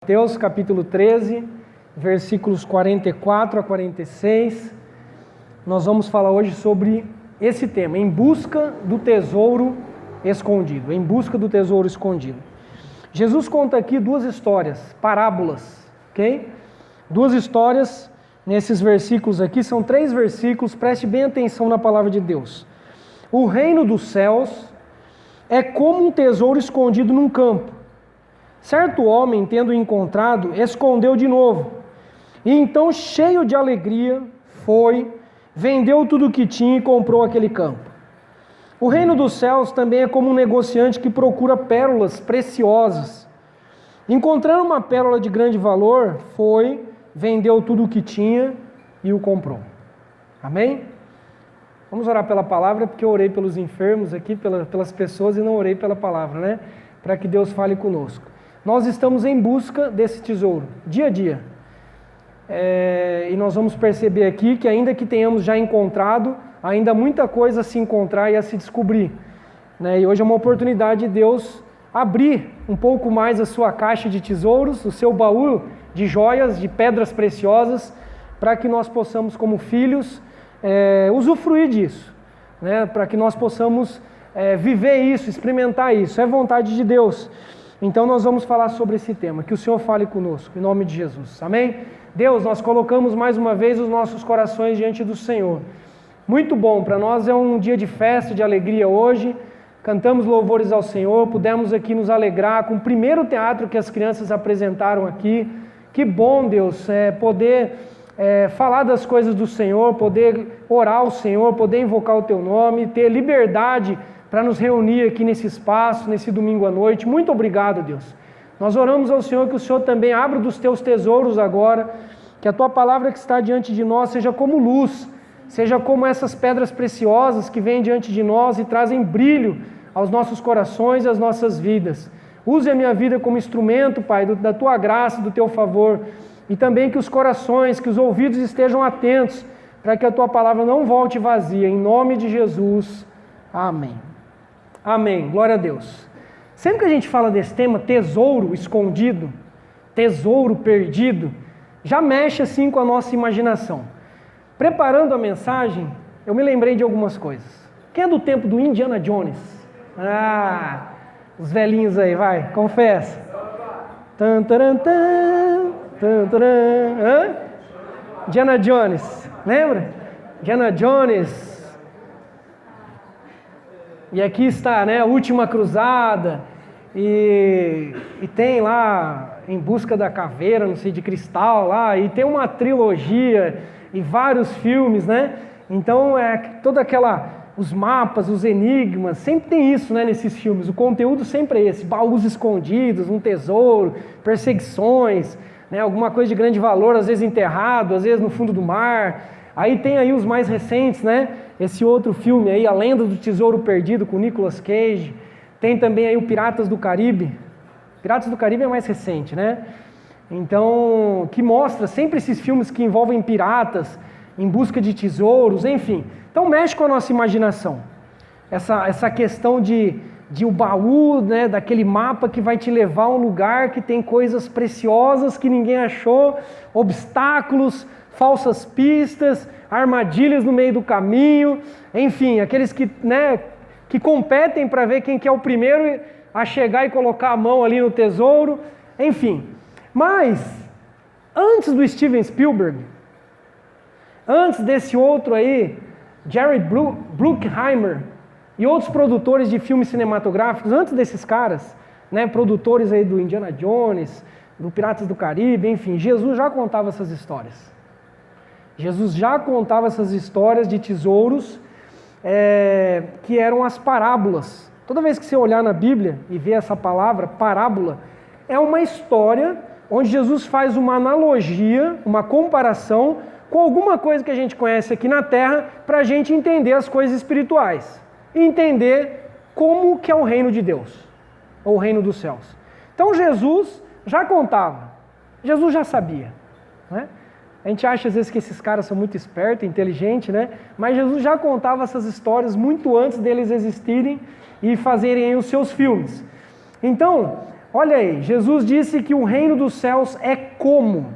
Mateus capítulo 13, versículos 44 a 46. Nós vamos falar hoje sobre esse tema, em busca do tesouro escondido. Em busca do tesouro escondido. Jesus conta aqui duas histórias, parábolas, ok? Duas histórias nesses versículos aqui, são 3 versículos, preste bem atenção na palavra de Deus. O reino dos céus é como um tesouro escondido num campo. Certo homem, tendo encontrado, escondeu de novo. E então, cheio de alegria, foi, vendeu tudo o que tinha e comprou aquele campo. O reino dos céus também é como um negociante que procura pérolas preciosas. Encontrando uma pérola de grande valor, foi, vendeu tudo o que tinha e o comprou. Amém? Vamos orar pela palavra, porque eu orei pelos enfermos aqui, pelas pessoas, e não orei pela palavra, né? Para que Deus fale conosco. Nós estamos em busca desse tesouro, dia a dia. E nós vamos perceber aqui que ainda que tenhamos já encontrado, ainda há muita coisa a se encontrar e a se descobrir. E hoje é uma oportunidade de Deus abrir um pouco mais a sua caixa de tesouros, o seu baú de joias, de pedras preciosas, para que nós possamos, como filhos, usufruir disso. Para que nós possamos viver isso, experimentar isso. É vontade de Deus. Então nós vamos falar sobre esse tema, que o Senhor fale conosco, em nome de Jesus, amém? Deus, nós colocamos mais uma vez os nossos corações diante do Senhor. Muito bom, para nós é um dia de festa, de alegria hoje, cantamos louvores ao Senhor, pudemos aqui nos alegrar com o primeiro teatro que as crianças apresentaram aqui. Que bom, Deus, poder falar das coisas do Senhor, poder orar ao Senhor, poder invocar o Teu nome, ter liberdade para nos reunir aqui nesse espaço, nesse domingo à noite. Muito obrigado, Deus. Nós oramos ao Senhor que o Senhor também abra dos Teus tesouros agora, que a Tua palavra que está diante de nós seja como luz, seja como essas pedras preciosas que vêm diante de nós e trazem brilho aos nossos corações e às nossas vidas. Use a minha vida como instrumento, Pai, da Tua graça, do Teu favor, e também que os corações, que os ouvidos estejam atentos, para que a Tua palavra não volte vazia. Em nome de Jesus, amém. Amém, glória a Deus. Sempre que a gente fala desse tema, tesouro escondido, tesouro perdido, já mexe assim com a nossa imaginação. Preparando a mensagem, eu me lembrei de algumas coisas. Quem é do tempo do Indiana Jones? Os velhinhos aí, vai, confessa. Indiana Jones, lembra? Indiana Jones. E aqui está, a última cruzada, e tem lá Em Busca da Caveira, não sei, de cristal lá, e tem uma trilogia e vários filmes, Então toda os mapas, os enigmas, sempre tem isso, nesses filmes. O conteúdo sempre é esse, baús escondidos, um tesouro, perseguições, alguma coisa de grande valor, às vezes enterrado, às vezes no fundo do mar. Aí tem aí os mais recentes, Esse outro filme aí, A Lenda do Tesouro Perdido, com Nicolas Cage. Tem também aí o Piratas do Caribe. Piratas do Caribe é mais recente, Então, que mostra sempre esses filmes que envolvem piratas, em busca de tesouros, enfim. Então mexe com a nossa imaginação. Essa questão de o baú, daquele mapa que vai te levar a um lugar que tem coisas preciosas que ninguém achou, obstáculos, falsas pistas, armadilhas no meio do caminho, enfim, aqueles que competem para ver quem que é o primeiro a chegar e colocar a mão ali no tesouro, enfim. Mas, antes do Steven Spielberg, antes desse outro aí, Jerry Bruckheimer e outros produtores de filmes cinematográficos, antes desses caras, produtores aí do Indiana Jones, do Piratas do Caribe, enfim, Jesus já contava essas histórias. Jesus já contava essas histórias de tesouros que eram as parábolas. Toda vez que você olhar na Bíblia e ver essa palavra, parábola, é uma história onde Jesus faz uma analogia, uma comparação com alguma coisa que a gente conhece aqui na Terra para a gente entender as coisas espirituais. E entender como que é o reino de Deus, ou o reino dos céus. Então Jesus já contava, Jesus já sabia, A gente acha às vezes que esses caras são muito espertos, inteligentes, Mas Jesus já contava essas histórias muito antes deles existirem e fazerem os seus filmes. Então, Olha aí, Jesus disse que o reino dos céus é como,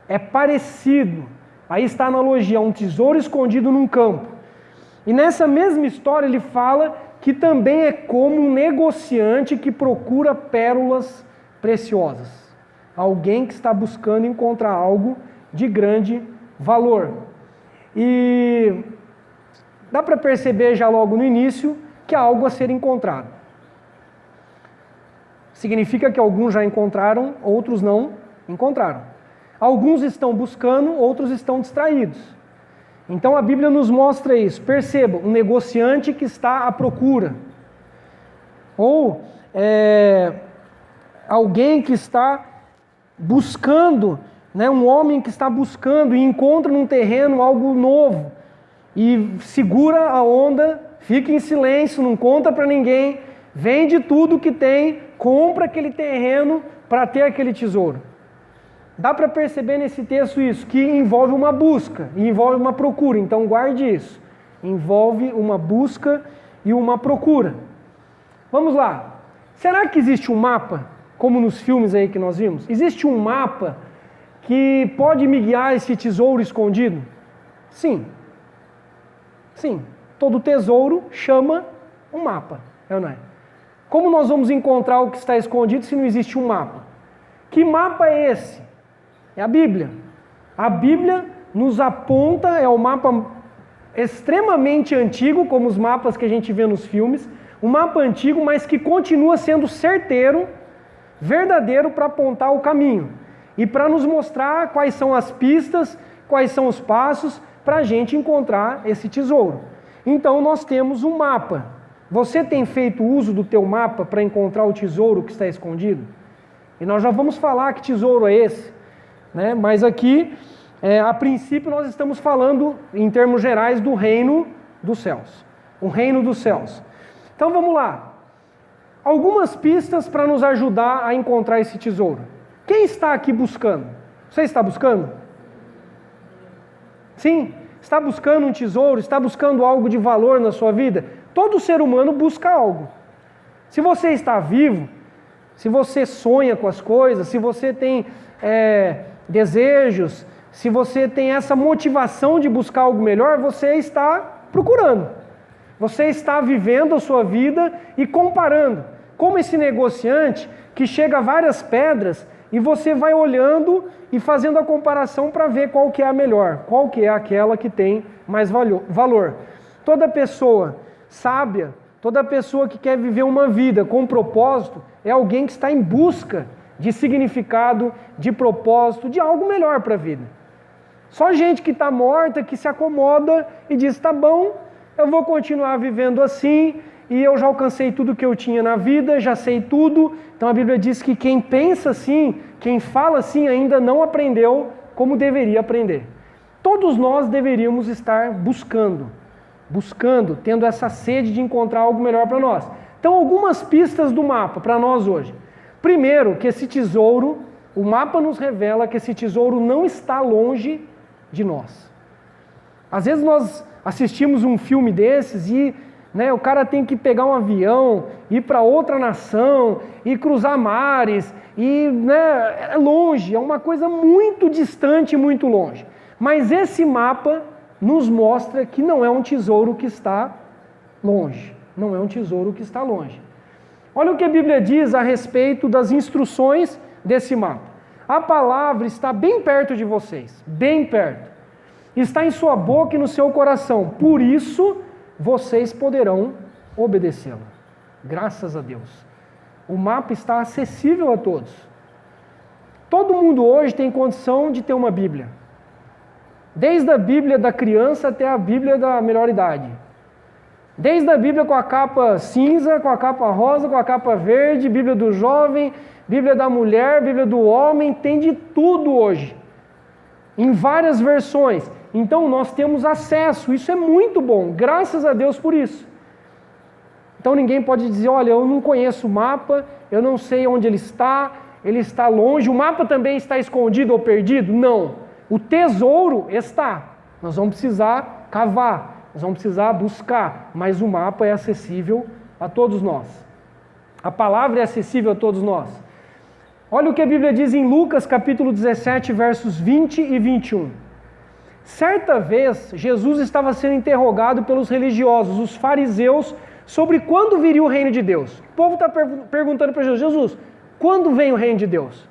é parecido. Aí está a analogia, um tesouro escondido num campo. E nessa mesma história ele fala que também é como um negociante que procura pérolas preciosas. Alguém que está buscando encontrar algo de grande valor. E dá para perceber já logo no início que há algo a ser encontrado. Significa que alguns já encontraram, outros não encontraram. Alguns estão buscando, outros estão distraídos. Então a Bíblia nos mostra isso. Perceba, um negociante que está à procura. Ou alguém que está buscando, né, um homem que está buscando e encontra num terreno algo novo. E segura a onda, fica em silêncio, não conta para ninguém, vende tudo que tem, compra aquele terreno para ter aquele tesouro. Dá para perceber nesse texto isso, que envolve uma busca, envolve uma procura, então guarde isso. Envolve uma busca e uma procura. Vamos lá. Será que existe um mapa, como nos filmes aí que nós vimos? Existe um mapa que pode me guiar esse tesouro escondido? Sim. Sim. Todo tesouro chama um mapa, é ou não é? Como nós vamos encontrar o que está escondido se não existe um mapa? Que mapa é esse? É a Bíblia. A Bíblia nos aponta, é um mapa extremamente antigo, como os mapas que a gente vê nos filmes, um mapa antigo, mas que continua sendo certeiro, verdadeiro para apontar o caminho e para nos mostrar quais são as pistas, quais são os passos para a gente encontrar esse tesouro. Então nós temos um mapa. Você tem feito uso do teu mapa para encontrar o tesouro que está escondido? E nós já vamos falar que tesouro é esse, né? Mas aqui, a princípio, nós estamos falando, em termos gerais, do reino dos céus. O reino dos céus. Então vamos lá. Algumas pistas para nos ajudar a encontrar esse tesouro. Quem está aqui buscando? Você está buscando? Sim? Está buscando um tesouro? Está buscando algo de valor na sua vida? Todo ser humano busca algo. Se você está vivo, se você sonha com as coisas, se você tem desejos, se você tem essa motivação de buscar algo melhor, você está procurando. Você está vivendo a sua vida e comparando. Como esse negociante que chega a várias pedras e você vai olhando e fazendo a comparação para ver qual que é a melhor, qual que é aquela que tem mais valor. Toda pessoa sábia, toda pessoa que quer viver uma vida com propósito, é alguém que está em busca de significado, de propósito, de algo melhor para a vida. Só gente que está morta, que se acomoda e diz, tá bom, eu vou continuar vivendo assim, e eu já alcancei tudo que eu tinha na vida, já sei tudo. Então a Bíblia diz que quem pensa assim, quem fala assim, ainda não aprendeu como deveria aprender. Todos nós deveríamos estar buscando, tendo essa sede de encontrar algo melhor para nós. Então algumas pistas do mapa para nós hoje. Primeiro, que esse tesouro, o mapa nos revela que esse tesouro não está longe de nós. Às vezes nós assistimos um filme desses e o cara tem que pegar um avião, ir para outra nação, e cruzar mares, e é longe, é uma coisa muito distante, muito longe. Mas esse mapa nos mostra que não é um tesouro que está longe. Não é um tesouro que está longe. Olha o que a Bíblia diz a respeito das instruções desse mapa. A palavra está bem perto de vocês, bem perto. Está em sua boca e no seu coração. Por isso, vocês poderão obedecê-la. Graças a Deus. O mapa está acessível a todos. Todo mundo hoje tem condição de ter uma Bíblia. Desde a Bíblia da criança até a Bíblia da melhor idade. Desde a Bíblia com a capa cinza, com a capa rosa, com a capa verde, Bíblia do jovem, Bíblia da mulher, Bíblia do homem, tem de tudo hoje. Em várias versões. Então nós temos acesso, isso é muito bom, graças a Deus por isso. Então ninguém pode dizer, olha, eu não conheço o mapa, eu não sei onde ele está longe, o mapa também está escondido ou perdido? Não, o tesouro está, nós vamos precisar cavar, nós vamos precisar buscar, mas o mapa é acessível a todos nós. A palavra é acessível a todos nós. Olha o que a Bíblia diz em Lucas capítulo 17, versos 20 e 21. Certa vez, Jesus estava sendo interrogado pelos religiosos, os fariseus, sobre quando viria o reino de Deus. O povo está perguntando para Jesus: Jesus, quando vem o reino de Deus?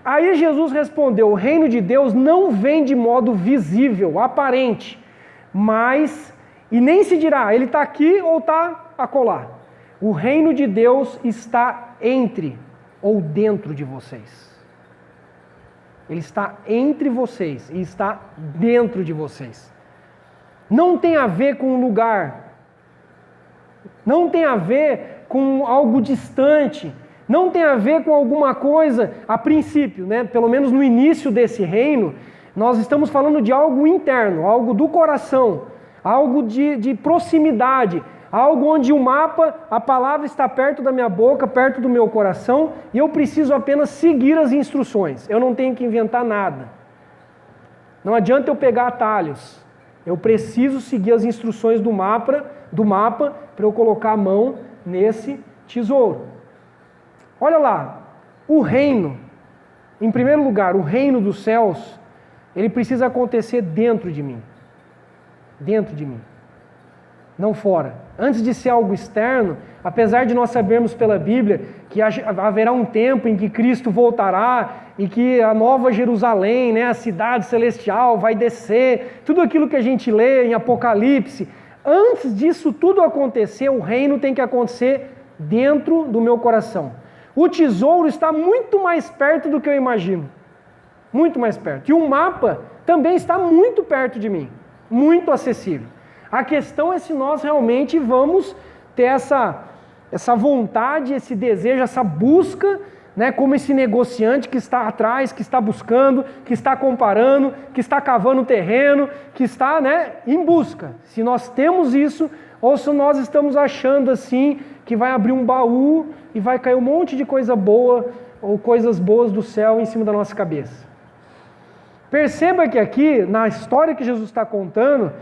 Aí Jesus respondeu: o reino de Deus não vem de modo visível, aparente, mas, e nem se dirá, ele está aqui ou está acolá. O reino de Deus está entre ou dentro de vocês. Ele está entre vocês e está dentro de vocês. Não tem a ver com um lugar, não tem a ver com algo distante, não tem a ver com alguma coisa, a princípio, né? Pelo menos no início desse reino, nós estamos falando de algo interno, algo do coração, algo de proximidade, algo onde o mapa, a palavra está perto da minha boca, perto do meu coração, e eu preciso apenas seguir as instruções. Eu não tenho que inventar nada. Não adianta eu pegar atalhos. Eu preciso seguir as instruções do mapa para eu colocar a mão nesse tesouro. Olha lá, o reino, em primeiro lugar, o reino dos céus, ele precisa acontecer dentro de mim. Dentro de mim. Não fora. Antes de ser algo externo, apesar de nós sabermos pela Bíblia que haverá um tempo em que Cristo voltará e que a nova Jerusalém, né, a cidade celestial vai descer, tudo aquilo que a gente lê em Apocalipse, antes disso tudo acontecer, o reino tem que acontecer dentro do meu coração. O tesouro está muito mais perto do que eu imagino. Muito mais perto. E o mapa também está muito perto de mim. Muito acessível. A questão é se nós realmente vamos ter essa vontade, esse desejo, essa busca, né, como esse negociante que está atrás, que está buscando, que está comparando, que está cavando terreno, que está, né, em busca. Se nós temos isso, ou se nós estamos achando assim que vai abrir um baú e vai cair um monte de coisa boa ou coisas boas do céu em cima da nossa cabeça. Perceba que aqui, na história que Jesus está contando,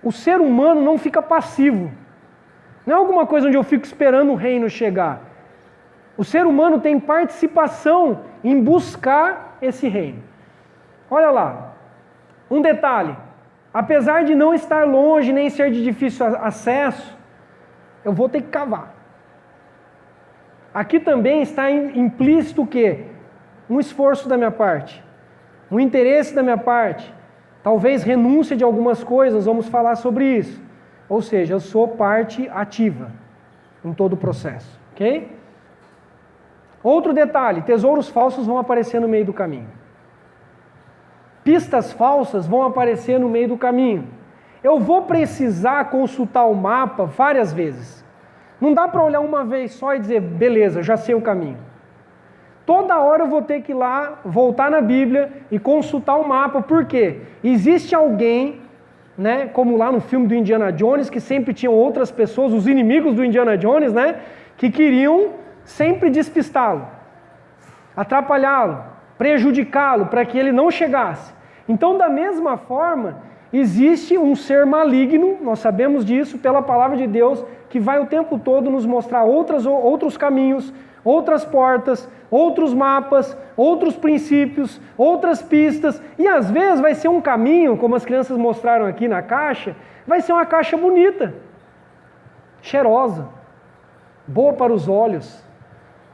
o ser humano não fica passivo. Não é alguma coisa onde eu fico esperando o reino chegar. O ser humano tem participação em buscar esse reino. Olha lá, um detalhe. Apesar de não estar longe, nem ser de difícil acesso, eu vou ter que cavar. Aqui também está implícito o quê? Um esforço da minha parte, um interesse da minha parte, talvez renúncia de algumas coisas, vamos falar sobre isso. Ou seja, eu sou parte ativa em todo o processo, ok? Outro detalhe, tesouros falsos vão aparecer no meio do caminho. Pistas falsas vão aparecer no meio do caminho. Eu vou precisar consultar o mapa várias vezes. Não dá para olhar uma vez só e dizer, beleza, já sei o caminho. Toda hora eu vou ter que ir lá, voltar na Bíblia e consultar o mapa. Por quê? Existe alguém, né, como lá no filme do Indiana Jones, que sempre tinham outras pessoas, os inimigos do Indiana Jones, né, que queriam sempre despistá-lo, atrapalhá-lo, prejudicá-lo, para que ele não chegasse. Então, da mesma forma, existe um ser maligno, nós sabemos disso pela palavra de Deus, que vai o tempo todo nos mostrar outros caminhos, outras portas, outros mapas, outros princípios, outras pistas, e às vezes vai ser um caminho, como as crianças mostraram aqui na caixa, vai ser uma caixa bonita, cheirosa, boa para os olhos,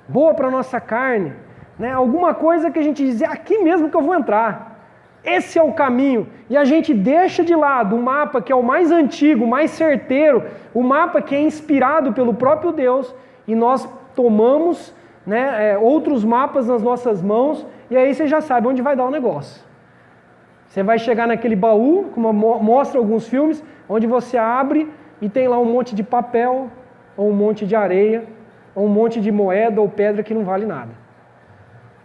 boa para a nossa carne, né? Alguma coisa que a gente diz, é aqui mesmo que eu vou entrar. Esse é o caminho, e a gente deixa de lado o mapa que é o mais antigo, o mais certeiro, o mapa que é inspirado pelo próprio Deus, e nós tomamos, né, outros mapas nas nossas mãos, e aí você já sabe onde vai dar o negócio. Você vai chegar naquele baú, como mostra alguns filmes, onde você abre e tem lá um monte de papel, ou um monte de areia, ou um monte de moeda ou pedra que não vale nada.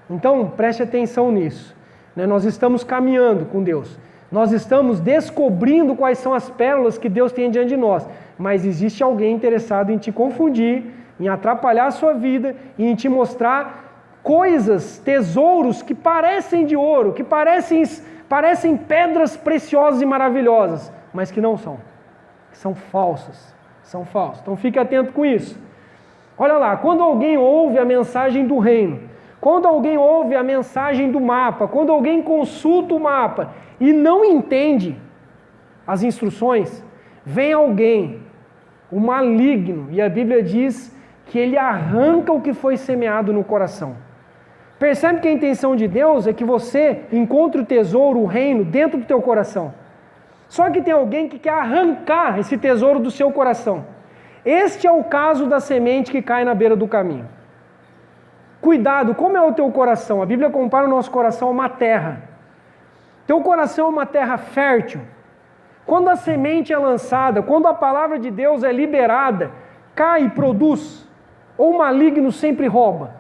Então, preste atenção nisso. Nós estamos caminhando com Deus. Nós estamos descobrindo quais são as pérolas que Deus tem diante de nós. Mas existe alguém interessado em te confundir, em atrapalhar a sua vida e em te mostrar coisas, tesouros que parecem de ouro, que parecem pedras preciosas e maravilhosas, mas que não são. Que são falsas. São falsas. Então fique atento com isso. Olha lá, quando alguém ouve a mensagem do reino, quando alguém ouve a mensagem do mapa, quando alguém consulta o mapa e não entende as instruções, vem alguém, o maligno, e a Bíblia diz que ele arranca o que foi semeado no coração. Percebe que a intenção de Deus é que você encontre o tesouro, o reino, dentro do teu coração. Só que tem alguém que quer arrancar esse tesouro do seu coração. Este é o caso da semente que cai na beira do caminho. Cuidado, como é o teu coração? A Bíblia compara o nosso coração a uma terra. Teu coração é uma terra fértil. Quando a semente é lançada, quando a palavra de Deus é liberada, cai e produz, ou o maligno sempre rouba,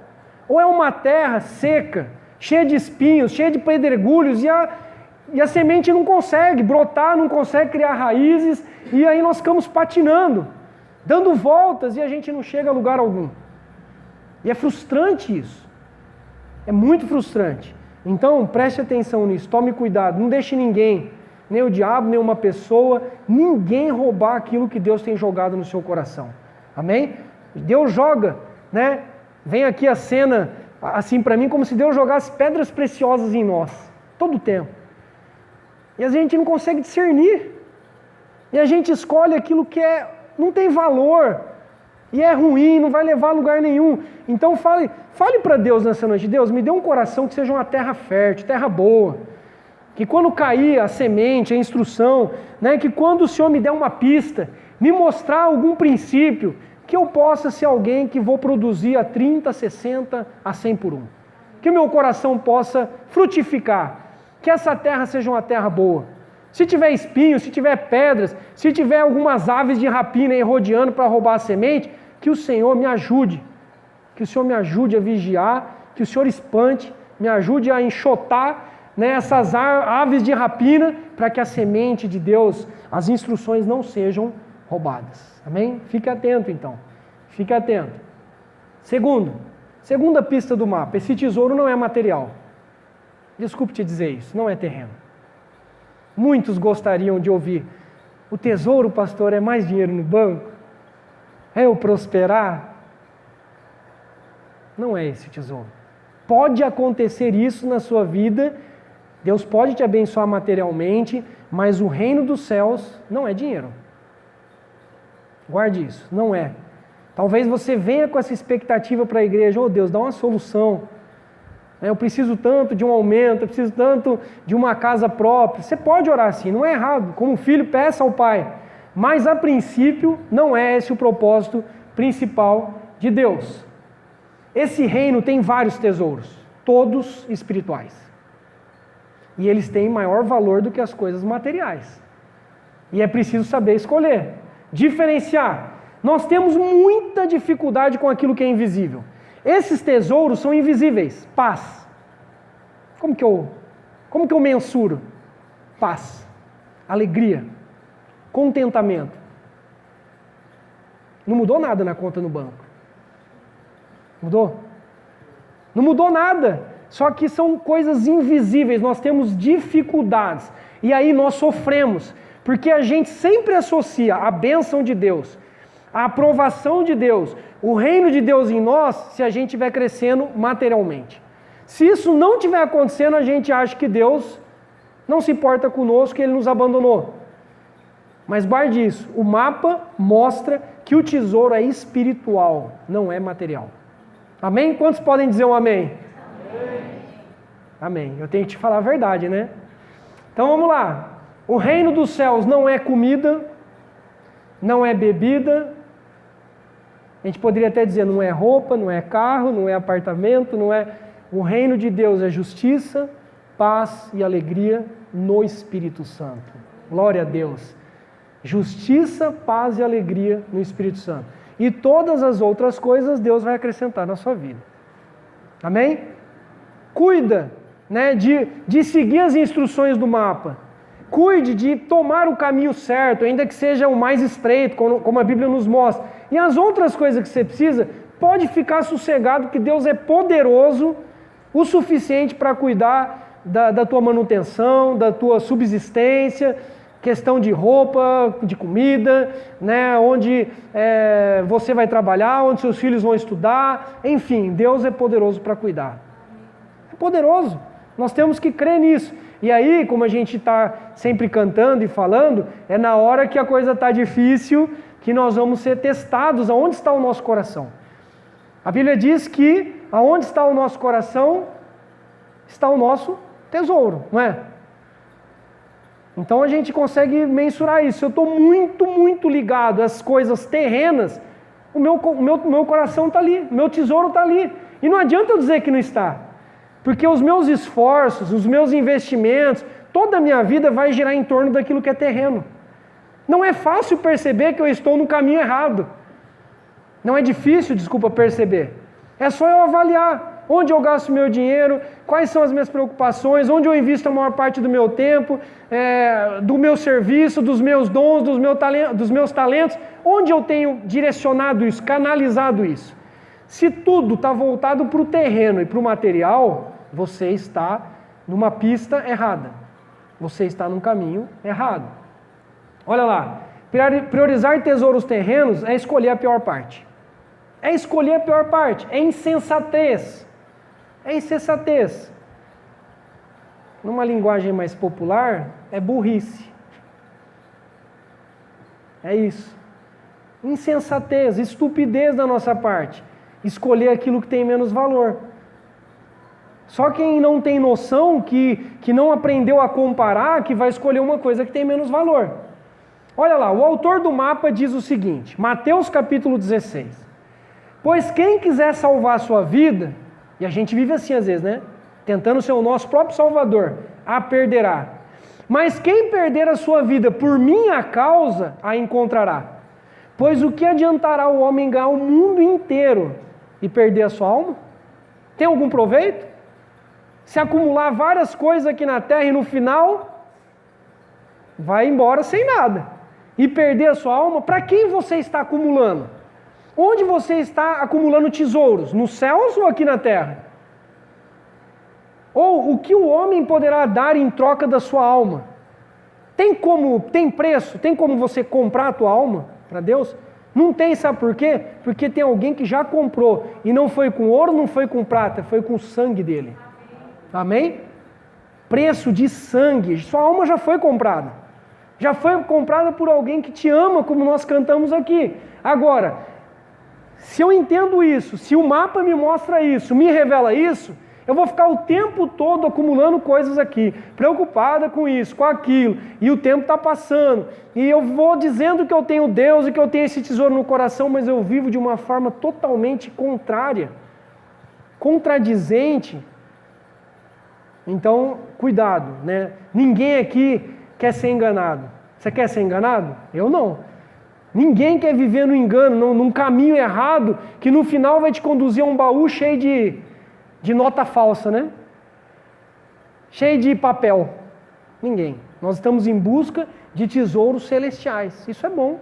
ou é uma terra seca, cheia de espinhos, cheia de pedregulhos, e a semente não consegue brotar, não consegue criar raízes, e aí nós ficamos patinando, dando voltas, e a gente não chega a lugar algum. E é frustrante isso. É muito frustrante. Então, preste atenção nisso, tome cuidado, não deixe ninguém, nem o diabo, nem uma pessoa, ninguém roubar aquilo que Deus tem jogado no seu coração. Amém? Deus joga, né? Vem aqui a cena, assim para mim, como se Deus jogasse pedras preciosas em nós, todo o tempo. E a gente não consegue discernir. E a gente escolhe aquilo que não tem valor, e é ruim, não vai levar a lugar nenhum. Então fale para Deus nessa noite: Deus, me dê um coração que seja uma terra fértil, terra boa. Que quando cair a semente, a instrução, né, que quando o Senhor me der uma pista, me mostrar algum princípio, que eu possa ser alguém que vou produzir a 30, 60, a 100 por 1. Que meu coração possa frutificar. Que essa terra seja uma terra boa. Se tiver espinhos, se tiver pedras, se tiver algumas aves de rapina aí rodeando para roubar a semente, que o Senhor me ajude. Que o Senhor me ajude a vigiar, que o Senhor espante, me ajude a enxotar, né, essas aves de rapina, para que a semente de Deus, as instruções não sejam roubadas. Amém? Fique atento então. Fique atento. Segunda pista do mapa: esse tesouro não é material. Desculpe te dizer isso, não é terreno. Muitos gostariam de ouvir: o tesouro, pastor, é mais dinheiro no banco? É eu prosperar? Não é esse tesouro. Pode acontecer isso na sua vida, Deus pode te abençoar materialmente, mas o reino dos céus não é dinheiro. Guarde isso, não é. Talvez você venha com essa expectativa para a igreja: oh Deus, dá uma solução. Eu preciso tanto de um aumento, eu preciso tanto de uma casa própria. Você pode orar assim, não é errado. Como filho, peça ao Pai. Mas a princípio, não é esse o propósito principal de Deus. Esse reino tem vários tesouros, todos espirituais. E eles têm maior valor do que as coisas materiais. E é preciso saber escolher, diferenciar. Nós temos muita dificuldade com aquilo que é invisível. Esses tesouros são invisíveis. Paz. Como que eu mensuro? Paz. Alegria. Contentamento. Não mudou nada na conta no banco. Mudou? Não mudou nada. Só que são coisas invisíveis. Nós temos dificuldades. E aí nós sofremos. Porque a gente sempre associa a bênção de Deus, a aprovação de Deus, o reino de Deus em nós, se a gente estiver crescendo materialmente. Se isso não estiver acontecendo, a gente acha que Deus não se importa conosco, que Ele nos abandonou. Mas guarde isso, o mapa mostra que o tesouro é espiritual, não é material. Amém? Quantos podem dizer um amém? Amém. Amém. Eu tenho que te falar a verdade, né? Então vamos lá. O reino dos céus não é comida, não é bebida. A gente poderia até dizer, não é roupa, não é carro, não é apartamento, não é... O reino de Deus é justiça, paz e alegria no Espírito Santo. Glória a Deus. Justiça, paz e alegria no Espírito Santo. E todas as outras coisas Deus vai acrescentar na sua vida. Amém? Cuida, né, de seguir as instruções do mapa. Cuide de tomar o caminho certo, ainda que seja o mais estreito, como a Bíblia nos mostra. E as outras coisas que você precisa, pode ficar sossegado, que Deus é poderoso o suficiente para cuidar da tua manutenção, da tua subsistência, questão de roupa, de comida, né? Onde você vai trabalhar, onde seus filhos vão estudar, enfim, Deus é poderoso para cuidar. É poderoso, nós temos que crer nisso. E aí, como a gente está sempre cantando e falando, é na hora que a coisa está difícil que nós vamos ser testados aonde está o nosso coração. A Bíblia diz que aonde está o nosso coração, está o nosso tesouro, não é? Então a gente consegue mensurar isso. Se eu estou muito, muito ligado às coisas terrenas, o meu coração está ali, o meu tesouro está ali. E não adianta eu dizer que não está. Porque os meus esforços, os meus investimentos, toda a minha vida vai girar em torno daquilo que é terreno. Não é fácil perceber que eu estou no caminho errado. Não é difícil, perceber. É só eu avaliar onde eu gasto meu dinheiro, quais são as minhas preocupações, onde eu invisto a maior parte do meu tempo, do meu serviço, dos meus dons, dos meus talentos, onde eu tenho direcionado isso, canalizado isso. Se tudo está voltado para o terreno e para o material, você está numa pista errada. Você está num caminho errado. Olha lá, priorizar tesouros terrenos é escolher a pior parte. É escolher a pior parte, é insensatez. É insensatez. Numa linguagem mais popular, é burrice. É isso. Insensatez, estupidez da nossa parte. Escolher aquilo que tem menos valor. Só quem não tem noção, que não aprendeu a comparar, que vai escolher uma coisa que tem menos valor. Olha lá, o autor do mapa diz o seguinte, Mateus capítulo 16. Pois quem quiser salvar a sua vida, e a gente vive assim às vezes, né? Tentando ser o nosso próprio salvador, a perderá. Mas quem perder a sua vida por minha causa, a encontrará. Pois o que adiantará o homem ganhar o mundo inteiro e perder a sua alma? Tem algum proveito? Se acumular várias coisas aqui na terra e no final, vai embora sem nada. E perder a sua alma, para quem você está acumulando? Onde você está acumulando tesouros? Nos céus ou aqui na terra? Ou o que o homem poderá dar em troca da sua alma? Tem preço? Tem como você comprar a tua alma para Deus? Não tem, sabe por quê? Porque tem alguém que já comprou, e não foi com ouro, não foi com prata, foi com o sangue dele. Amém? Preço de sangue, sua alma já foi comprada. Já foi comprada por alguém que te ama, como nós cantamos aqui. Agora, se eu entendo isso, se o mapa me mostra isso, me revela isso, eu vou ficar o tempo todo acumulando coisas aqui, preocupada com isso, com aquilo, e o tempo está passando, e eu vou dizendo que eu tenho Deus e que eu tenho esse tesouro no coração, mas eu vivo de uma forma totalmente contrária, contradizente. Então, cuidado, né? Ninguém aqui quer ser enganado. Você quer ser enganado? Eu não. Ninguém quer viver no engano, num caminho errado, que no final vai te conduzir a um baú cheio de nota falsa, né? Cheio de papel. Ninguém. Nós estamos em busca de tesouros celestiais. Isso é bom.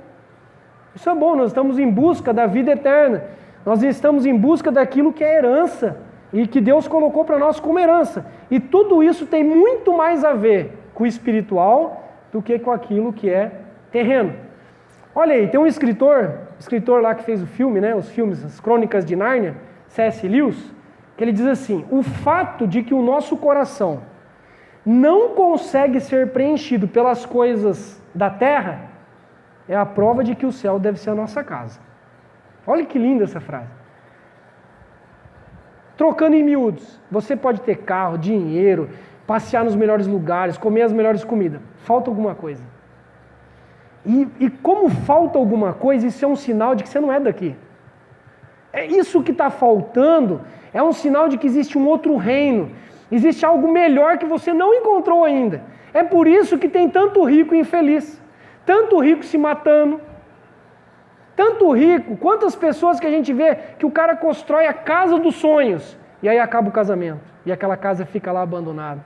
Isso é bom. Nós estamos em busca da vida eterna. Nós estamos em busca daquilo que é herança e que Deus colocou para nós como herança. E tudo isso tem muito mais a ver com o espiritual do que com aquilo que é terreno. Olha aí, tem um escritor lá que fez o filme, né? Os filmes, as Crônicas de Nárnia, C.S. Lewis, que ele diz assim: o fato de que o nosso coração não consegue ser preenchido pelas coisas da terra é a prova de que o céu deve ser a nossa casa. Olha que linda essa frase. Trocando em miúdos, você pode ter carro, dinheiro, passear nos melhores lugares, comer as melhores comidas. Falta alguma coisa. E como falta alguma coisa, isso é um sinal de que você não é daqui. É isso que está faltando, é um sinal de que existe um outro reino, existe algo melhor que você não encontrou ainda. É por isso que tem tanto rico infeliz, tanto rico se matando, tanto rico, quantas pessoas que a gente vê que o cara constrói a casa dos sonhos, e aí acaba o casamento, e aquela casa fica lá abandonada.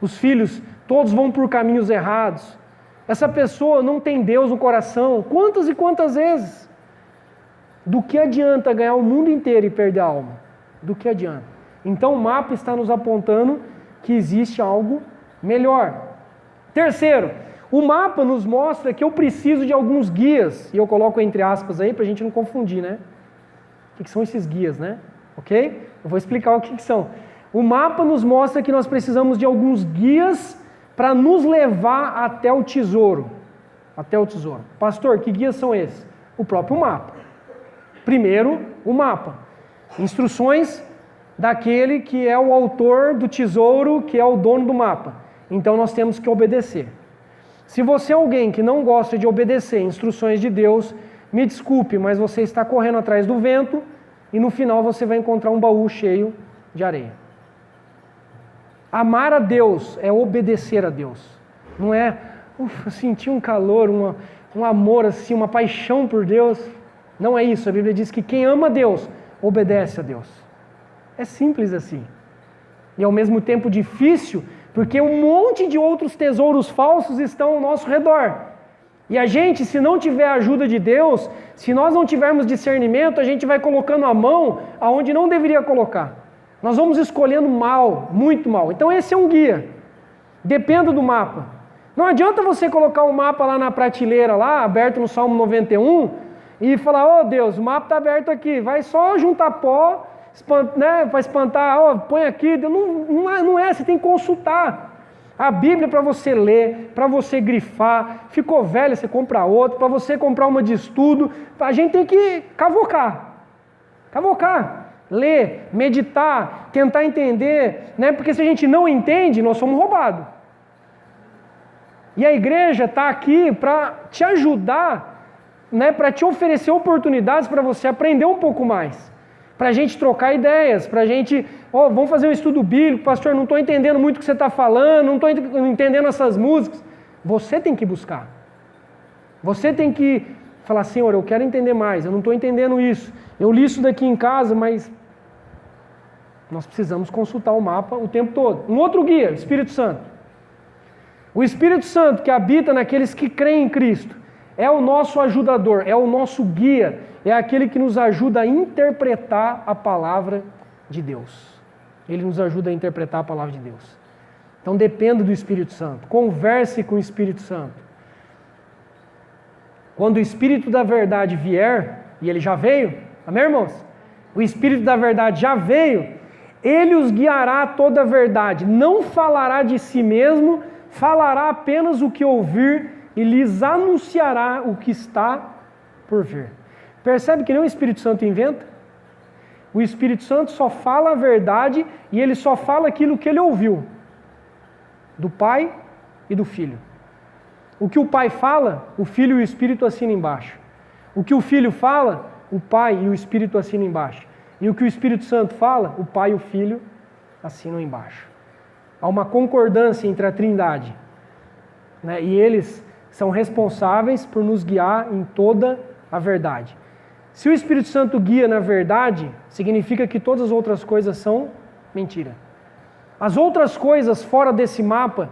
Os filhos, todos vão por caminhos errados. Essa pessoa não tem Deus no coração. Quantas e quantas vezes? Do que adianta ganhar o mundo inteiro e perder a alma? Do que adianta? Então o mapa está nos apontando que existe algo melhor. Terceiro, O mapa nos mostra que eu preciso de alguns guias, e eu coloco entre aspas aí para a gente não confundir, né? O que são esses guias, né? Ok? Eu vou explicar o que são. O mapa nos mostra que nós precisamos de alguns guias para nos levar até o tesouro. Até o tesouro. Pastor, que guias são esses? O próprio mapa. Primeiro, o mapa. Instruções daquele que é o autor do tesouro, que é o dono do mapa. Então nós temos que obedecer. Se você é alguém que não gosta de obedecer instruções de Deus, me desculpe, mas você está correndo atrás do vento e no final você vai encontrar um baú cheio de areia. Amar a Deus é obedecer a Deus. Não é sentir um calor, um amor assim, uma paixão por Deus. Não é isso. A Bíblia diz que quem ama a Deus, obedece a Deus. É simples assim. E ao mesmo tempo difícil, porque um monte de outros tesouros falsos estão ao nosso redor. E a gente, se não tiver a ajuda de Deus, se nós não tivermos discernimento, a gente vai colocando a mão aonde não deveria colocar. Nós vamos escolhendo mal, muito mal. Então esse é um guia. Dependa do mapa. Não adianta você colocar o mapa lá na prateleira, lá, aberto no Salmo 91, e falar, oh Deus, o mapa está aberto aqui, vai só juntar pó, né, para espantar, oh, põe aqui. Não é, você tem que consultar. A Bíblia é para você ler, para você grifar, ficou velha, você compra outra, para você comprar uma de estudo, a gente tem que cavocar, ler, meditar, tentar entender, né? Porque se a gente não entende, nós somos roubados. E a igreja está aqui para te ajudar, né? Para te oferecer oportunidades para você aprender um pouco mais. Para a gente trocar ideias, para a gente, vamos fazer um estudo bíblico, pastor, não estou entendendo muito o que você está falando, não estou entendendo essas músicas. Você tem que buscar. Você tem que falar, Senhor, eu quero entender mais, eu não estou entendendo isso. Eu li isso daqui em casa, mas nós precisamos consultar o mapa o tempo todo. Um outro guia, Espírito Santo. O Espírito Santo que habita naqueles que creem em Cristo é o nosso ajudador, é o nosso guia, é aquele que nos ajuda a interpretar a palavra de Deus. Ele nos ajuda a interpretar a palavra de Deus. Então dependa do Espírito Santo, converse com o Espírito Santo. Quando o Espírito da verdade vier, e ele já veio, amém, irmãos? O Espírito da verdade já veio, ele os guiará a toda a verdade, não falará de si mesmo, falará apenas o que ouvir e lhes anunciará o que está por vir. Percebe que nem o Espírito Santo inventa? O Espírito Santo só fala a verdade e ele só fala aquilo que ele ouviu do Pai e do Filho. O que o Pai fala, o Filho e o Espírito assinam embaixo. O que o Filho fala, o Pai e o Espírito assinam embaixo. E o que o Espírito Santo fala, o Pai e o Filho assinam embaixo. Há uma concordância entre a Trindade, né? E eles são responsáveis por nos guiar em toda a verdade. Se o Espírito Santo guia na verdade, significa que todas as outras coisas são mentira. As outras coisas fora desse mapa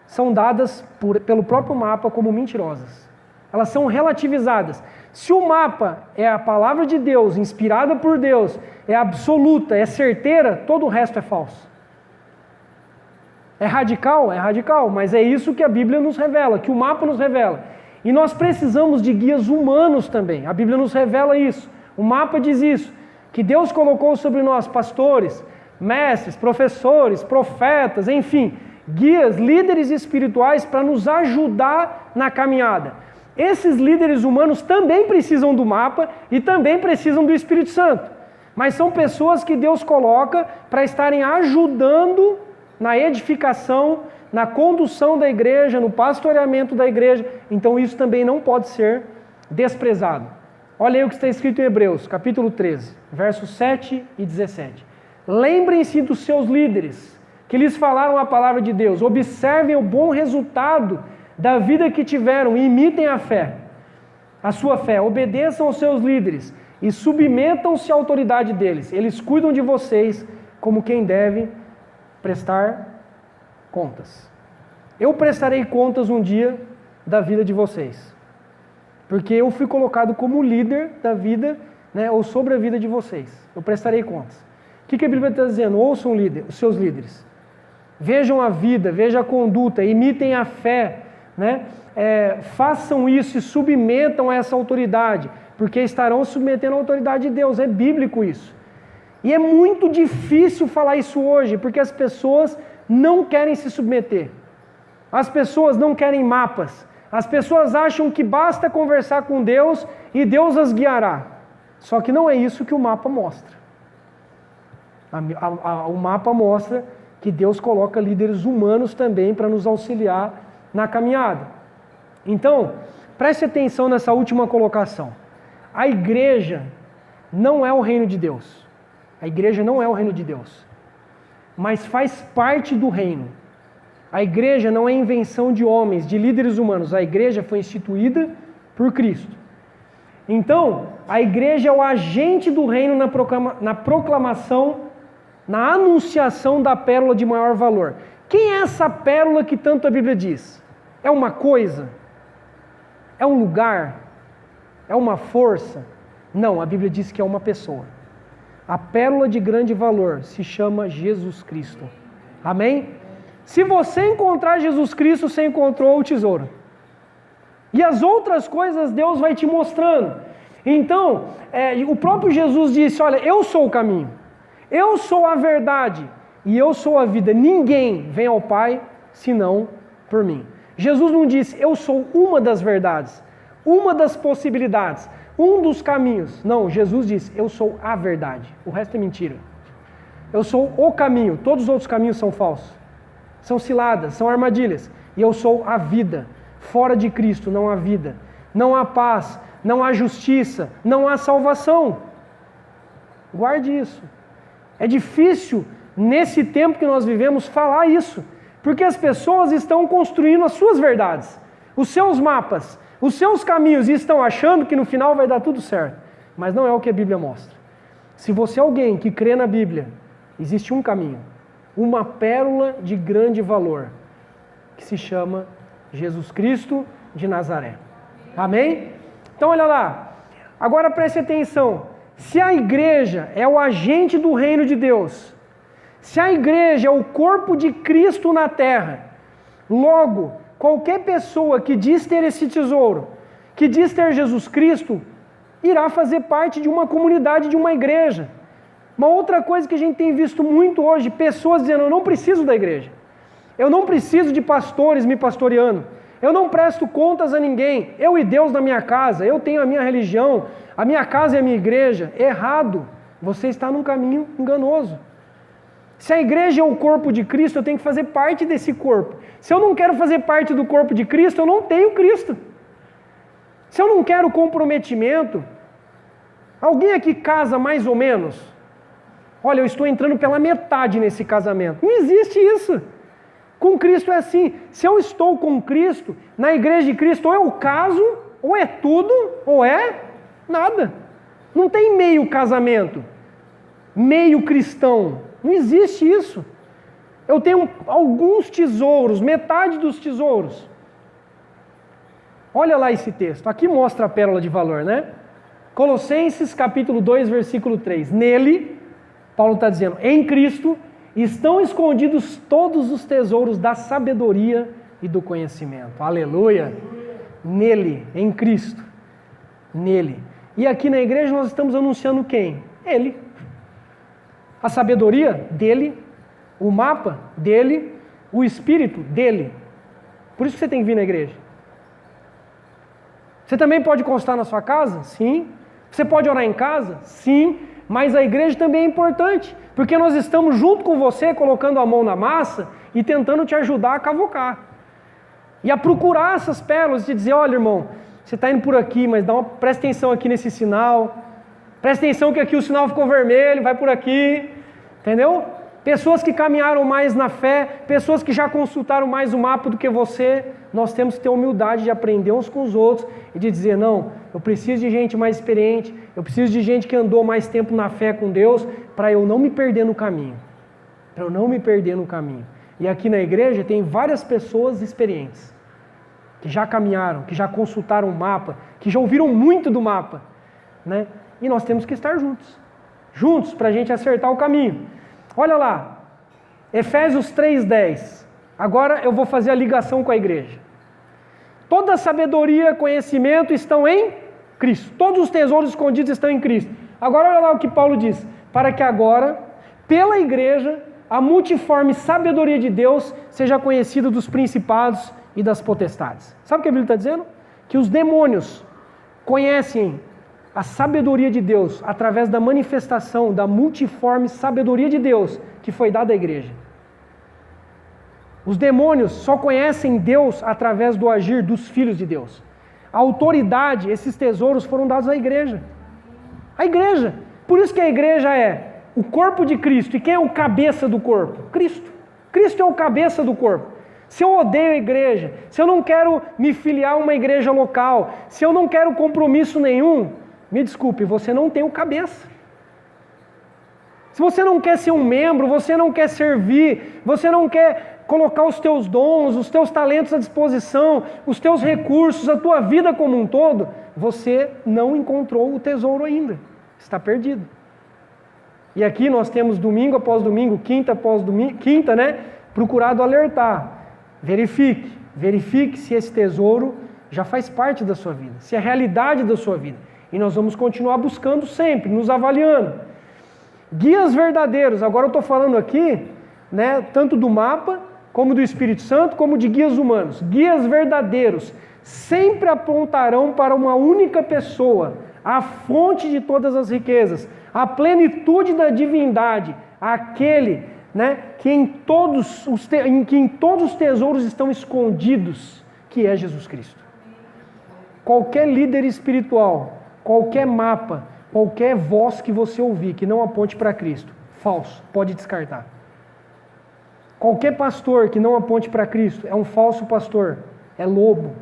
são dadas pelo próprio mapa como mentirosas. Elas são relativizadas. Se o mapa é a palavra de Deus, inspirada por Deus, é absoluta, é certeira, todo o resto é falso. É radical? É radical, mas é isso que a Bíblia nos revela, que o mapa nos revela. E nós precisamos de guias humanos também. A Bíblia nos revela isso. O mapa diz isso, que Deus colocou sobre nós pastores, mestres, professores, profetas, enfim, guias, líderes espirituais para nos ajudar na caminhada. Esses líderes humanos também precisam do mapa e também precisam do Espírito Santo. Mas são pessoas que Deus coloca para estarem ajudando na edificação, na condução da igreja, no pastoreamento da igreja. Então isso também não pode ser desprezado. Olha aí o que está escrito em Hebreus, capítulo 13, versos 7 e 17. Lembrem-se dos seus líderes, que lhes falaram a palavra de Deus. Observem o bom resultado da vida que tiveram e imitem a fé, a sua fé. Obedeçam aos seus líderes e submetam-se à autoridade deles. Eles cuidam de vocês como quem deve prestar contas. Eu prestarei contas um dia da vida de vocês, porque eu fui colocado como líder da vida, né, ou sobre a vida de vocês. Eu prestarei contas. O que a Bíblia está dizendo? Ouçam os seus líderes. Vejam a vida, vejam a conduta, imitem a fé né? Façam isso e submetam a essa autoridade, porque estarão submetendo a autoridade de Deus. É bíblico isso. E é muito difícil falar isso hoje, porque as pessoas não querem se submeter. As pessoas não querem mapas. As pessoas acham que basta conversar com Deus e Deus as guiará. Só que não é isso que o mapa mostra. O mapa mostra que Deus coloca líderes humanos também para nos auxiliar na caminhada. Então, preste atenção nessa última colocação. A igreja não é o reino de Deus. A igreja não é o reino de Deus, mas faz parte do reino. A igreja não é invenção de homens, de líderes humanos. A igreja foi instituída por Cristo. Então, a igreja é o agente do reino na proclamação, na anunciação da pérola de maior valor. Quem é essa pérola que tanto a Bíblia diz? É uma coisa? É um lugar? É uma força? Não, a Bíblia diz que é uma pessoa. A pérola de grande valor se chama Jesus Cristo. Amém? Se você encontrar Jesus Cristo, você encontrou o tesouro. E as outras coisas Deus vai te mostrando. Então, o próprio Jesus disse, olha, eu sou o caminho, eu sou a verdade e eu sou a vida. Ninguém vem ao Pai senão por mim. Jesus não disse, eu sou uma das verdades, uma das possibilidades, um dos caminhos. Não, Jesus disse, eu sou a verdade. O resto é mentira. Eu sou o caminho, todos os outros caminhos são falsos. São ciladas, são armadilhas. E eu sou a vida. Fora de Cristo não há vida. Não há paz, não há justiça, não há salvação. Guarde isso. É difícil, nesse tempo que nós vivemos, falar isso. Porque as pessoas estão construindo as suas verdades, os seus mapas, os seus caminhos, e estão achando que no final vai dar tudo certo. Mas não é o que a Bíblia mostra. Se você é alguém que crê na Bíblia, existe um caminho, uma pérola de grande valor, que se chama Jesus Cristo de Nazaré. Amém? Então olha lá, agora preste atenção, se a igreja é o agente do reino de Deus, se a igreja é o corpo de Cristo na terra, logo, qualquer pessoa que diz ter esse tesouro, que diz ter Jesus Cristo, irá fazer parte de uma comunidade, de uma igreja. Uma outra coisa que a gente tem visto muito hoje, pessoas dizendo, eu não preciso da igreja, eu não preciso de pastores me pastoreando, eu não presto contas a ninguém, eu e Deus na minha casa, eu tenho a minha religião, a minha casa é a minha igreja. Errado, você está num caminho enganoso. Se a igreja é o corpo de Cristo, eu tenho que fazer parte desse corpo. Se eu não quero fazer parte do corpo de Cristo, eu não tenho Cristo. Se eu não quero comprometimento, alguém aqui casa mais ou menos? Olha, eu estou entrando pela metade nesse casamento. Não existe isso. Com Cristo é assim. Se eu estou com Cristo, na igreja de Cristo, ou eu caso, ou é tudo, ou é nada. Não tem meio casamento, meio cristão. Não existe isso. Eu tenho alguns tesouros, metade dos tesouros. Olha lá esse texto. Aqui mostra a pérola de valor, né? Colossenses capítulo 2, versículo 3. Nele, Paulo está dizendo, em Cristo estão escondidos todos os tesouros da sabedoria e do conhecimento. Aleluia! Nele, em Cristo. Nele. E aqui na igreja nós estamos anunciando quem? Ele. A sabedoria dele, o mapa dele, o espírito dele. Por isso que você tem que vir na igreja. Você também pode constar na sua casa? Sim. Você pode orar em casa? Sim. Mas a igreja também é importante, porque nós estamos junto com você, colocando a mão na massa e tentando te ajudar a cavocar. E a procurar essas pérolas e dizer, olha irmão, você está indo por aqui, mas presta atenção aqui nesse sinal, presta atenção que aqui o sinal ficou vermelho, vai por aqui, entendeu? Pessoas que caminharam mais na fé, pessoas que já consultaram mais o mapa do que você, nós temos que ter humildade de aprender uns com os outros e de dizer, não, eu preciso de gente mais experiente, eu preciso de gente que andou mais tempo na fé com Deus, para eu não me perder no caminho. Para eu não me perder no caminho. E aqui na igreja tem várias pessoas experientes, que já caminharam, que já consultaram o mapa, que já ouviram muito do mapa, né? E nós temos que estar juntos para a gente acertar o caminho. Olha lá, Efésios 3:10. Agora eu vou fazer a ligação com a igreja. Toda sabedoria, conhecimento estão em Cristo. Todos os tesouros escondidos estão em Cristo. Agora olha lá o que Paulo diz. Para que agora, pela igreja, a multiforme sabedoria de Deus seja conhecida dos principados e das potestades. Sabe o que a Bíblia está dizendo? Que os demônios conhecem a sabedoria de Deus através da manifestação da multiforme sabedoria de Deus que foi dada à igreja. Os demônios só conhecem Deus através do agir dos filhos de Deus. A autoridade, esses tesouros foram dados à igreja. A igreja. Por isso que a igreja é o corpo de Cristo. E quem é o cabeça do corpo? Cristo. Cristo é o cabeça do corpo. Se eu odeio a igreja, se eu não quero me filiar a uma igreja local, se eu não quero compromisso nenhum, me desculpe, você não tem o cabeça. Se você não quer ser um membro, você não quer servir, você não quer colocar os teus dons, os teus talentos à disposição, os teus recursos, a tua vida como um todo, você não encontrou o tesouro ainda. Está perdido. E aqui nós temos domingo após domingo, quinta após domingo, quinta, né? Procurado alertar. Verifique se esse tesouro já faz parte da sua vida, se é realidade da sua vida. E nós vamos continuar buscando sempre, nos avaliando. Guias verdadeiros, agora eu estou falando aqui, né, tanto do mapa, como do Espírito Santo, como de guias humanos. Guias verdadeiros sempre apontarão para uma única pessoa, a fonte de todas as riquezas, a plenitude da divindade, aquele, né, que em todos os tesouros estão escondidos, que é Jesus Cristo. Qualquer líder espiritual, qualquer mapa, qualquer voz que você ouvir que não aponte para Cristo, falso, pode descartar. Qualquer pastor que não aponte para Cristo é um falso pastor, é lobo.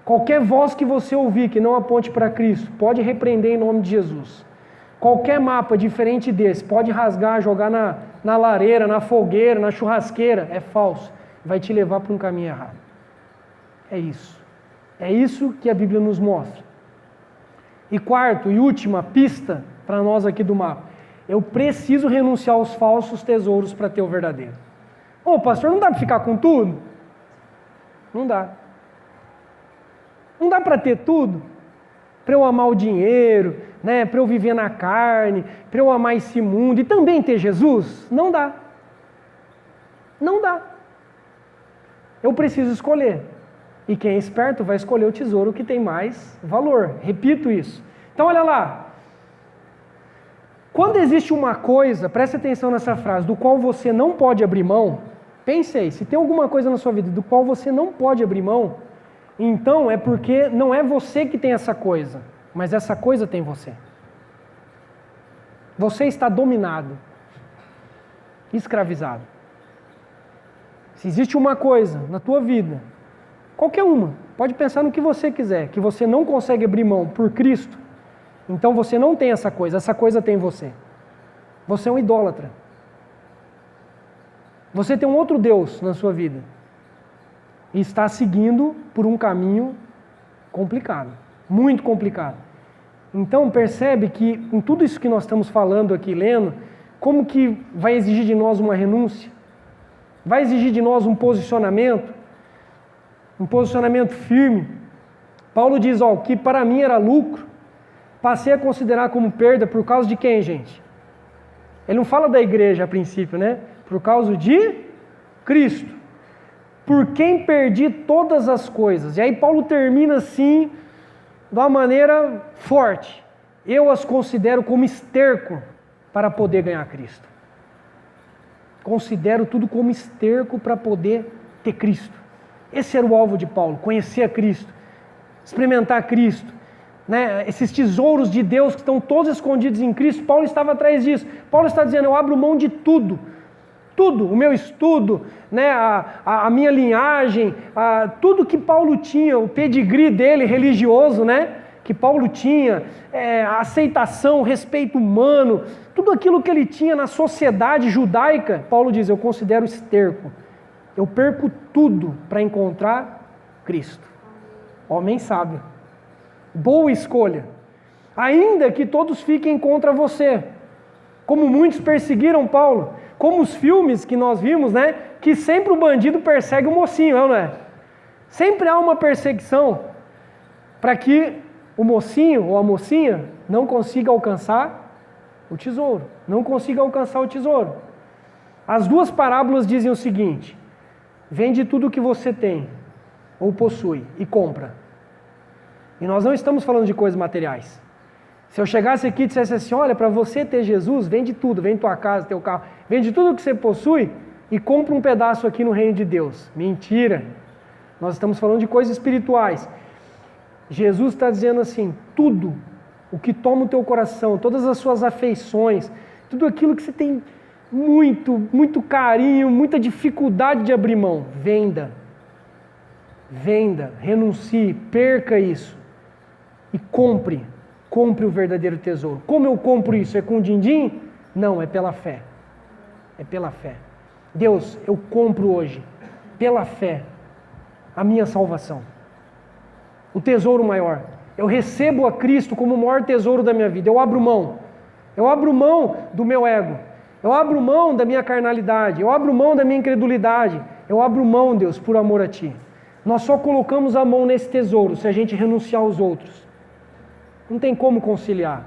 Qualquer voz que você ouvir que não aponte para Cristo, pode repreender em nome de Jesus. Qualquer mapa diferente desse, pode rasgar, jogar na lareira, na fogueira, na churrasqueira, é falso. Vai te levar para um caminho errado. É isso. É isso que a Bíblia nos mostra. E quarto e última pista para nós aqui do mapa. Eu preciso renunciar aos falsos tesouros para ter o verdadeiro. Ô pastor, não dá para ficar com tudo? Não dá. Não dá para ter tudo? Para eu amar o dinheiro, né? Para eu viver na carne, para eu amar esse mundo e também ter Jesus? Não dá. Não dá. Eu preciso escolher. E quem é esperto vai escolher o tesouro que tem mais valor. Repito isso. Então olha lá. Quando existe uma coisa, preste atenção nessa frase, do qual você não pode abrir mão, pense aí, se tem alguma coisa na sua vida do qual você não pode abrir mão, então é porque não é você que tem essa coisa, mas essa coisa tem você. Você está dominado, escravizado. Se existe uma coisa na tua vida, qualquer uma, pode pensar no que você quiser, que você não consegue abrir mão por Cristo, então você não tem essa coisa tem você. Você é um idólatra. Você tem um outro Deus na sua vida. E está seguindo por um caminho complicado, muito complicado. Então percebe que em tudo isso que nós estamos falando aqui, lendo, como que vai exigir de nós uma renúncia? Vai exigir de nós um posicionamento firme. Paulo diz, ó, que para mim era lucro, passei a considerar como perda por causa de quem, gente? Ele não fala da igreja a princípio, né? Por causa de Cristo. Por quem perdi todas as coisas. E aí Paulo termina assim, de uma maneira forte. Eu as considero como esterco para poder ganhar Cristo. Considero tudo como esterco para poder ter Cristo. Esse era o alvo de Paulo, conhecer a Cristo, experimentar Cristo, né? Esses tesouros de Deus que estão todos escondidos em Cristo. Paulo estava atrás disso. Paulo está dizendo, eu abro mão de tudo. Tudo, o meu estudo, né, a minha linhagem, tudo que Paulo tinha, o pedigree dele religioso, né, que Paulo tinha, a aceitação, o respeito humano, tudo aquilo que ele tinha na sociedade judaica, Paulo diz, eu considero esterco. Eu perco tudo para encontrar Cristo. Homem sábio. Boa escolha. Ainda que todos fiquem contra você, como muitos perseguiram Paulo, como os filmes que nós vimos, né? Que sempre o bandido persegue o mocinho, não é? Sempre há uma perseguição para que o mocinho ou a mocinha não consiga alcançar o tesouro. Não consiga alcançar o tesouro. As duas parábolas dizem o seguinte: vende tudo o que você tem ou possui e compra. E nós não estamos falando de coisas materiais. Se eu chegasse aqui e dissesse assim: olha, para você ter Jesus, vende tudo, vende tua casa, teu carro, vende tudo o que você possui e compra um pedaço aqui no reino de Deus. Mentira! Nós estamos falando de coisas espirituais. Jesus está dizendo assim: tudo o que toma o teu coração, todas as suas afeições, tudo aquilo que você tem muito carinho, muita dificuldade de abrir mão, venda, renuncie, perca isso e compre o verdadeiro tesouro. Como eu compro isso? É com din-din? Não, é pela fé. É pela fé. Deus, eu compro hoje, pela fé, a minha salvação. O tesouro maior. Eu recebo a Cristo como o maior tesouro da minha vida. Eu abro mão. Eu abro mão do meu ego. Eu abro mão da minha carnalidade. Eu abro mão da minha incredulidade. Eu abro mão, Deus, por amor a Ti. Nós só colocamos a mão nesse tesouro se a gente renunciar aos outros. Não tem como conciliar.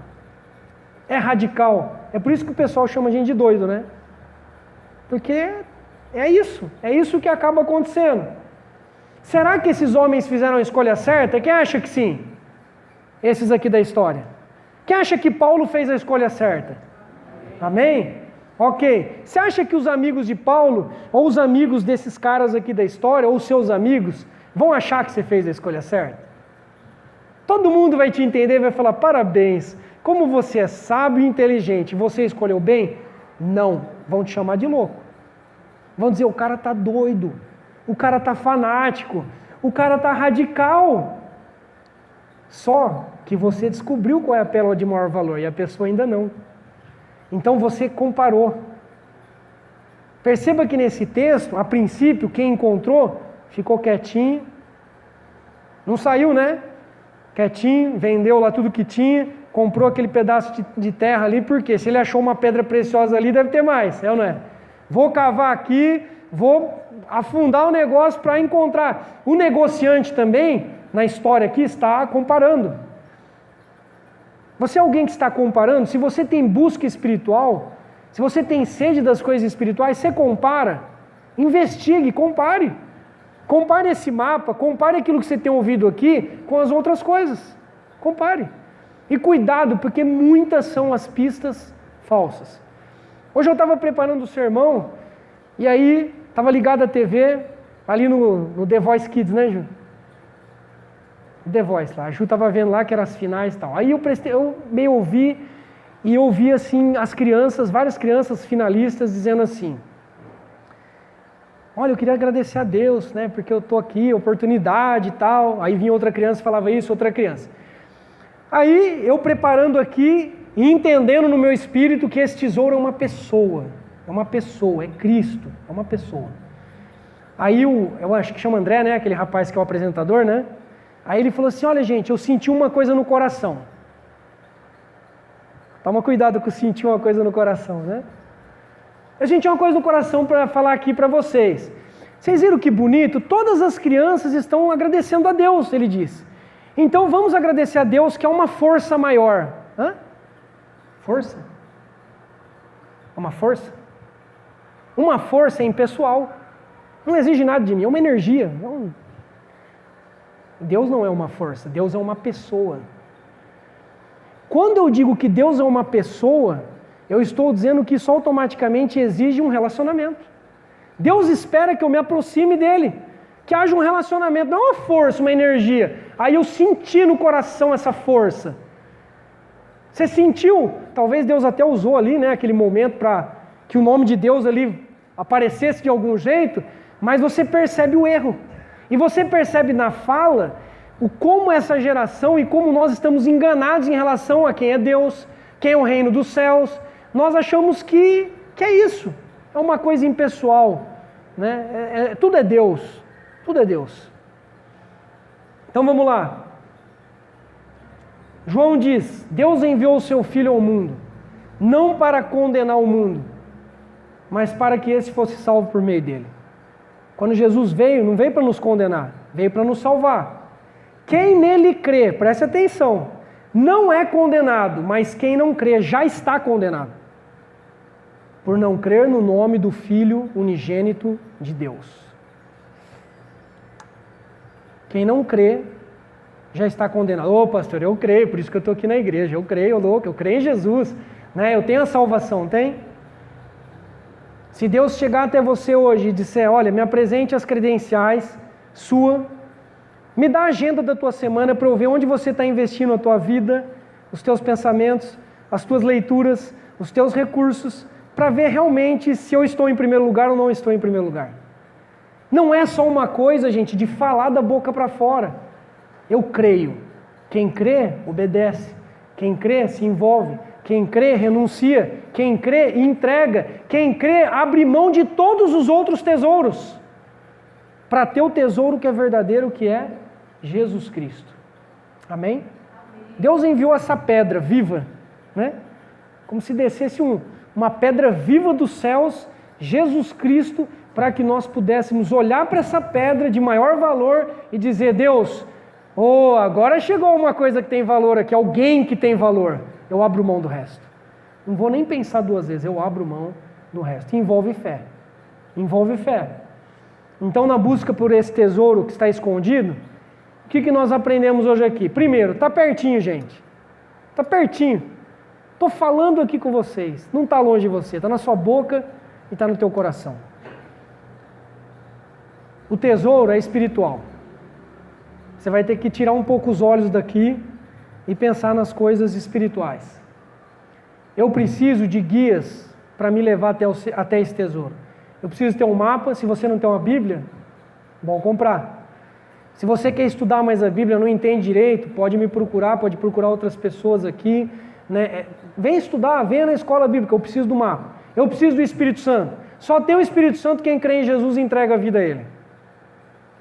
É radical. É por isso que o pessoal chama a gente de doido, né? Porque é isso que acaba acontecendo. Será que esses homens fizeram a escolha certa? Quem acha que sim? Esses aqui da história. Quem acha que Paulo fez a escolha certa? Amém? Ok. Você acha que os amigos de Paulo, ou os amigos desses caras aqui da história, ou os seus amigos, vão achar que você fez a escolha certa? Todo mundo vai te entender e vai falar: parabéns, como você é sábio e inteligente, você escolheu bem? Não, vão te chamar de louco. Vão dizer: o cara está doido, o cara está fanático, o cara está radical. Só que você descobriu qual é a pérola de maior valor e a pessoa ainda não. Então você comparou. Perceba que nesse texto, a princípio, quem encontrou ficou quietinho, não saiu, né? Quietinho, vendeu lá tudo que tinha, comprou aquele pedaço de terra ali, porque se ele achou uma pedra preciosa ali, deve ter mais, é ou não é? Vou cavar aqui, vou afundar o negócio para encontrar. O negociante também, na história aqui, está comparando. Você é alguém que está comparando? Se você tem busca espiritual, se você tem sede das coisas espirituais, você compara, investigue, compare. Compare esse mapa, compare aquilo que você tem ouvido aqui com as outras coisas. Compare. E cuidado, porque muitas são as pistas falsas. Hoje eu estava preparando o sermão, e aí estava ligado a TV, ali no The Voice Kids, né, Ju? The Voice lá, a Ju estava vendo lá que eram as finais e tal. Aí eu meio ouvi, e eu ouvi assim as crianças, várias crianças finalistas dizendo assim: olha, eu queria agradecer a Deus, né, porque eu estou aqui, oportunidade e tal. Aí vinha outra criança e falava isso, outra criança. Aí eu preparando aqui e entendendo no meu espírito que esse tesouro é uma pessoa, é Cristo, é uma pessoa. Aí eu acho que chama André, né, aquele rapaz que é o apresentador, né? Aí ele falou assim: olha, gente, eu senti uma coisa no coração. Toma cuidado com sentir uma coisa no coração, né? Eu senti uma coisa no coração para falar aqui para vocês. Vocês viram que bonito? Todas as crianças estão agradecendo a Deus, ele disse. Então vamos agradecer a Deus, que é uma força maior. Hã? Força? Uma força? Uma força é impessoal. Não exige nada de mim, é uma energia. Deus não é uma força, Deus é uma pessoa. Quando eu digo que Deus é uma pessoa, eu estou dizendo que isso automaticamente exige um relacionamento. Deus espera que eu me aproxime dele, que haja um relacionamento, não uma força, uma energia. Aí eu senti no coração essa força. Você sentiu? Talvez Deus até usou ali, né, aquele momento para que o nome de Deus ali aparecesse de algum jeito, mas você percebe o erro. E você percebe na fala o como essa geração e como nós estamos enganados em relação a quem é Deus, quem é o reino dos céus. Nós achamos que é isso, é uma coisa impessoal, né? Tudo é Deus, tudo é Deus. Então vamos lá. João diz: Deus enviou o seu Filho ao mundo, não para condenar o mundo, mas para que esse fosse salvo por meio dele. Quando Jesus veio, não veio para nos condenar, veio para nos salvar. Quem nele crê, preste atenção, não é condenado, mas quem não crê já está condenado, por não crer no nome do Filho unigênito de Deus. Quem não crê já está condenado. Ô pastor, eu creio, por isso que eu estou aqui na igreja, eu creio, eu creio em Jesus, né? Eu tenho a salvação, tem? Se Deus chegar até você hoje e disser, olha, me apresente as credenciais sua, me dá a agenda da tua semana para eu ver onde você está investindo a tua vida, os teus pensamentos, as tuas leituras, os teus recursos, para ver realmente se eu estou em primeiro lugar ou não estou em primeiro lugar. Não é só uma coisa, gente, de falar da boca para fora. Eu creio. Quem crê, obedece. Quem crê, se envolve. Quem crê, renuncia. Quem crê, entrega. Quem crê, abre mão de todos os outros tesouros para ter o tesouro que é verdadeiro, que é Jesus Cristo. Amém? Deus enviou essa pedra viva, né? Como se descesse uma pedra viva dos céus, Jesus Cristo, para que nós pudéssemos olhar para essa pedra de maior valor e dizer, Deus, agora chegou uma coisa que tem valor aqui, alguém que tem valor, eu abro mão do resto. Não vou nem pensar duas vezes, eu abro mão do resto. Envolve fé. Envolve fé. Então, na busca por esse tesouro que está escondido, o que nós aprendemos hoje aqui? Primeiro, está pertinho, gente. Está pertinho. Estou falando aqui com vocês. Não está longe de você. Está na sua boca e está no teu coração. O tesouro é espiritual. Você vai ter que tirar um pouco os olhos daqui e pensar nas coisas espirituais. Eu preciso de guias para me levar até esse tesouro. Eu preciso ter um mapa. Se você não tem uma Bíblia, bom comprar. Se você quer estudar mais a Bíblia, não entende direito, pode me procurar, pode procurar outras pessoas aqui, né? Vem estudar, venha na escola bíblica, eu preciso do mapa. Eu preciso do Espírito Santo. Só tem o Espírito Santo quem crê em Jesus e entrega a vida a Ele.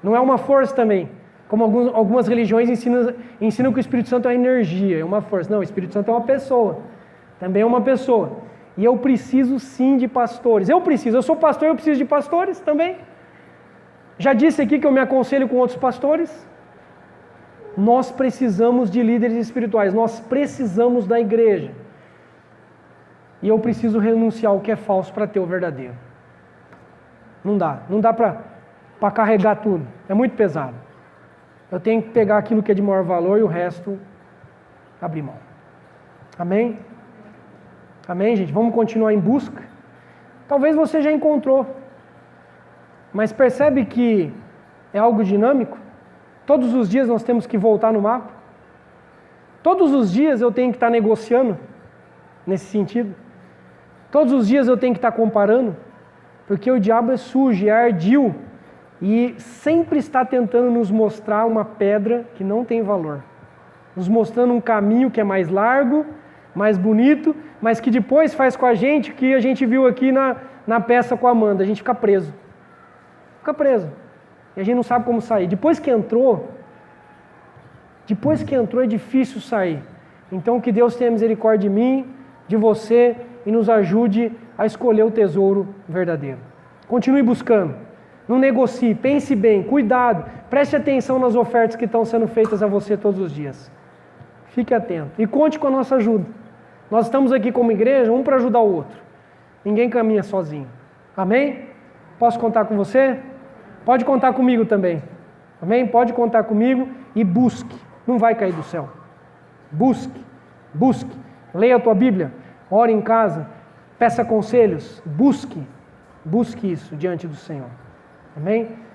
Não é uma força também, como algumas religiões ensinam que o Espírito Santo é energia, é uma força. Não, o Espírito Santo é uma pessoa, também é uma pessoa. E eu preciso sim de pastores. Eu sou pastor, eu preciso de pastores também. Já disse aqui que eu me aconselho com outros pastores. Nós precisamos de líderes espirituais, nós precisamos da igreja. E eu preciso renunciar ao que é falso para ter o verdadeiro. Não dá para carregar tudo, é muito pesado. Eu tenho que pegar aquilo que é de maior valor e o resto abrir mão. Amém? Amém, gente? Vamos continuar em busca. Talvez você já encontrou, mas percebe que é algo dinâmico? Todos os dias nós temos que voltar no mapa. Todos os dias eu tenho que estar negociando nesse sentido. Todos os dias eu tenho que estar comparando, porque o diabo é sujo, é ardil e sempre está tentando nos mostrar uma pedra que não tem valor, nos mostrando um caminho que é mais largo, mais bonito, mas que depois faz com a gente o que a gente viu aqui na peça com a Amanda, a gente fica preso. Fica preso. E a gente não sabe como sair. Depois que entrou é difícil sair. Então que Deus tenha misericórdia de mim, de você e nos ajude a escolher o tesouro verdadeiro. Continue buscando. Não negocie, pense bem, cuidado, preste atenção nas ofertas que estão sendo feitas a você todos os dias. Fique atento e conte com a nossa ajuda. Nós estamos aqui como igreja, um para ajudar o outro. Ninguém caminha sozinho. Amém? Posso contar com você? Pode contar comigo também. Amém? Pode contar comigo e busque. Não vai cair do céu. Busque. Leia a tua Bíblia. Ore em casa. Peça conselhos. Busque isso diante do Senhor. Amém?